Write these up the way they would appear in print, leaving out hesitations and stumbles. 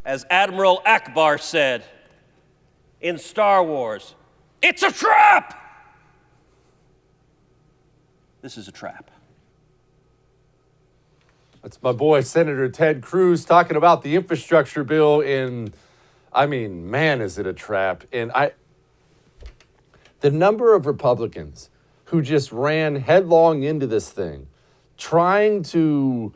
As Admiral Akbar said in Star Wars, it's a trap! This is a trap. That's my boy, Senator Ted Cruz, talking about the infrastructure bill man, is it a trap? And the number of Republicans who just ran headlong into this thing, trying to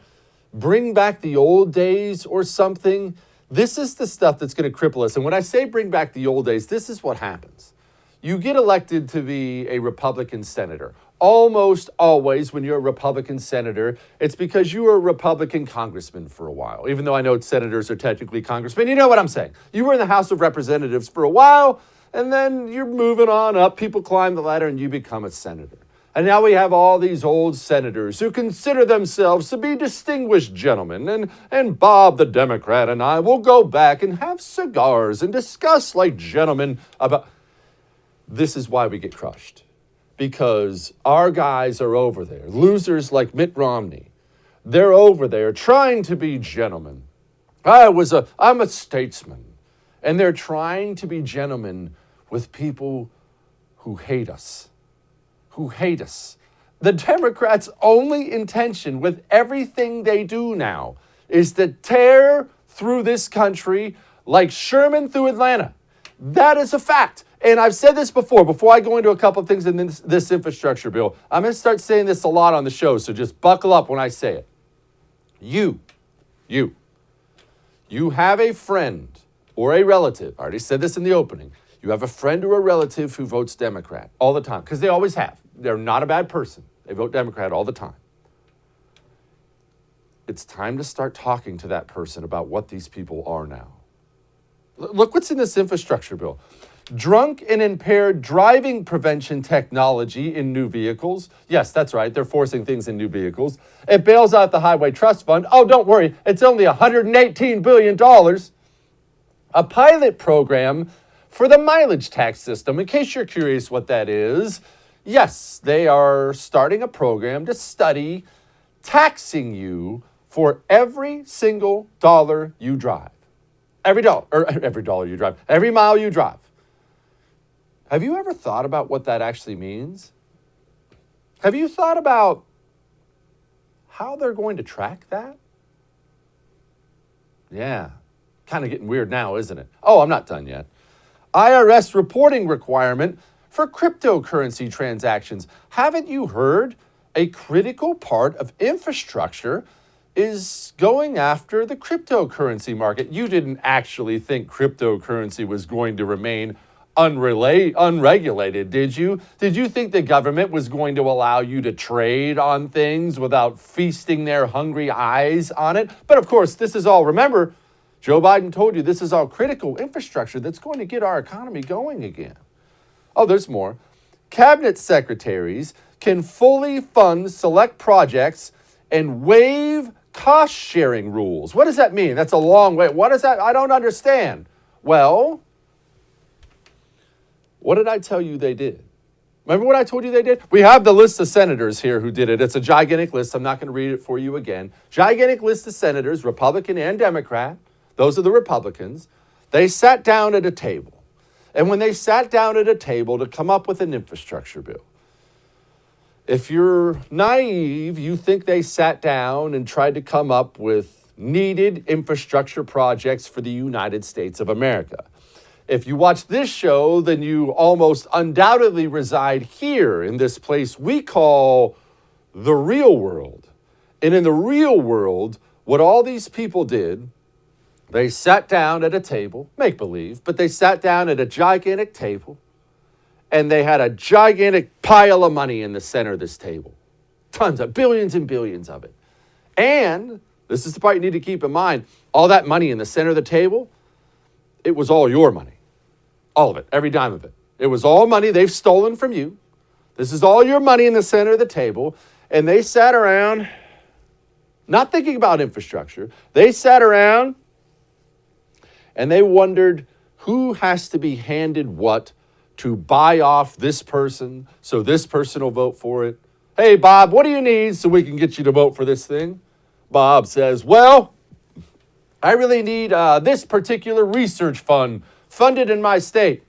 bring back the old days or something. This is the stuff that's going to cripple us. And when I say bring back the old days, this is what happens. You get elected to be a Republican senator. Almost always when you're a Republican senator, it's because you were a Republican congressman for a while. Even though I know senators are technically congressmen, you know what I'm saying. You were in the House of Representatives for a while, and then you're moving on up. People climb the ladder, and you become a senator. And now we have all these old senators who consider themselves to be distinguished gentlemen. And Bob, the Democrat, and I will go back and have cigars and discuss like gentlemen about... This is why we get crushed. Because our guys are over there, losers like Mitt Romney. They're over there trying to be gentlemen. I'm a statesman. And they're trying to be gentlemen with people who hate us. Who hate us. The Democrats' only intention with everything they do now is to tear through this country like Sherman through Atlanta. That is a fact. And I've said this before I go into a couple of things in this infrastructure bill. I'm going to start saying this a lot on the show, so just buckle up when I say it. You have a friend or a relative. I already said this in the opening. You have a friend or a relative who votes Democrat all the time, because they always have. They're not a bad person. They vote Democrat all the time. It's time to start talking to that person about what these people are now. Look what's in this infrastructure bill. Drunk and impaired driving prevention technology in new vehicles. Yes, that's right. They're forcing things in new vehicles. It bails out the Highway Trust Fund. Oh, don't worry. It's only $118 billion. A pilot program for the mileage tax system. In case you're curious what that is, yes, they are starting a program to study taxing you for every single dollar you drive. Every dollar you drive. Every mile you drive. Have you ever thought about what that actually means? Have you thought about how they're going to track that? Yeah, kind of getting weird now, isn't it? Oh, I'm not done yet. IRS reporting requirement for cryptocurrency transactions. Haven't you heard? A critical part of infrastructure is going after the cryptocurrency market. You didn't actually think cryptocurrency was going to remain unregulated, did you? Did you think the government was going to allow you to trade on things without feasting their hungry eyes on it? But of course, this is all, remember, Joe Biden told you this is all critical infrastructure that's going to get our economy going again. Oh, there's more. Cabinet secretaries can fully fund select projects and waive cost-sharing rules. What does that mean? That's a long way. What is that? I don't understand. Well, what did I tell you they did? Remember what I told you they did? We have the list of senators here who did it. It's a gigantic list. I'm not going to read it for you again. Gigantic list of senators, Republican and Democrat. Those are the Republicans. They sat down at a table. And when they sat down at a table to come up with an infrastructure bill, if you're naive, you think they sat down and tried to come up with needed infrastructure projects for the United States of America. If you watch this show, then you almost undoubtedly reside here in this place we call the real world. And in the real world, what all these people did, they sat down at a table, make believe, but they sat down at a gigantic table and they had a gigantic pile of money in the center of this table. Tons of billions and billions of it. And this is the part you need to keep in mind. All that money in the center of the table, it was all your money. All of it, every dime of it. It was all money they've stolen from you. This is all your money in the center of the table. And they sat around, not thinking about infrastructure. They sat around and they wondered who has to be handed what to buy off this person so this person will vote for it. Hey, Bob, what do you need so we can get you to vote for this thing? Bob says, well, I really need this particular research fund funded in my state.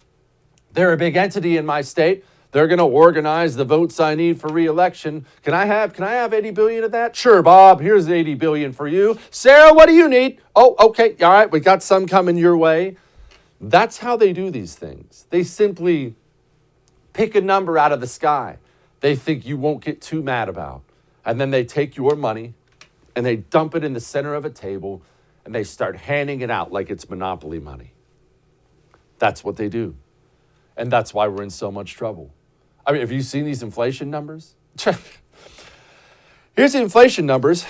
They're a big entity in my state. They're going to organize the votes I need for re-election. Can I have 80 billion of that? Sure, Bob, here's 80 billion for you. Sarah, what do you need? Oh, okay. All right, we got some coming your way. That's how they do these things. They simply pick a number out of the sky they think you won't get too mad about. And then they take your money and they dump it in the center of a table and they start handing it out like it's monopoly money. That's what they do. And that's why we're in so much trouble. I mean, have you seen these inflation numbers? Here's the inflation numbers.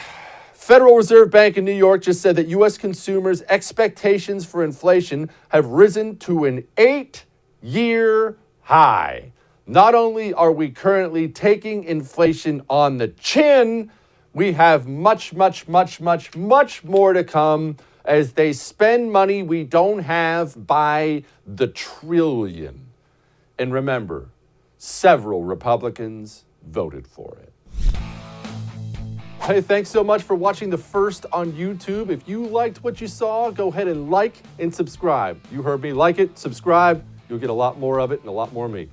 Federal Reserve Bank in New York just said that U.S. consumers' expectations for inflation have risen to an 8-year high. Not only are we currently taking inflation on the chin, we have much, much, much, much, much more to come as they spend money we don't have by the trillion. And remember, several Republicans voted for it. Hey, thanks so much for watching The First on YouTube. If you liked what you saw, go ahead and like and subscribe. You heard me. Like it, subscribe. You'll get a lot more of it and a lot more of me.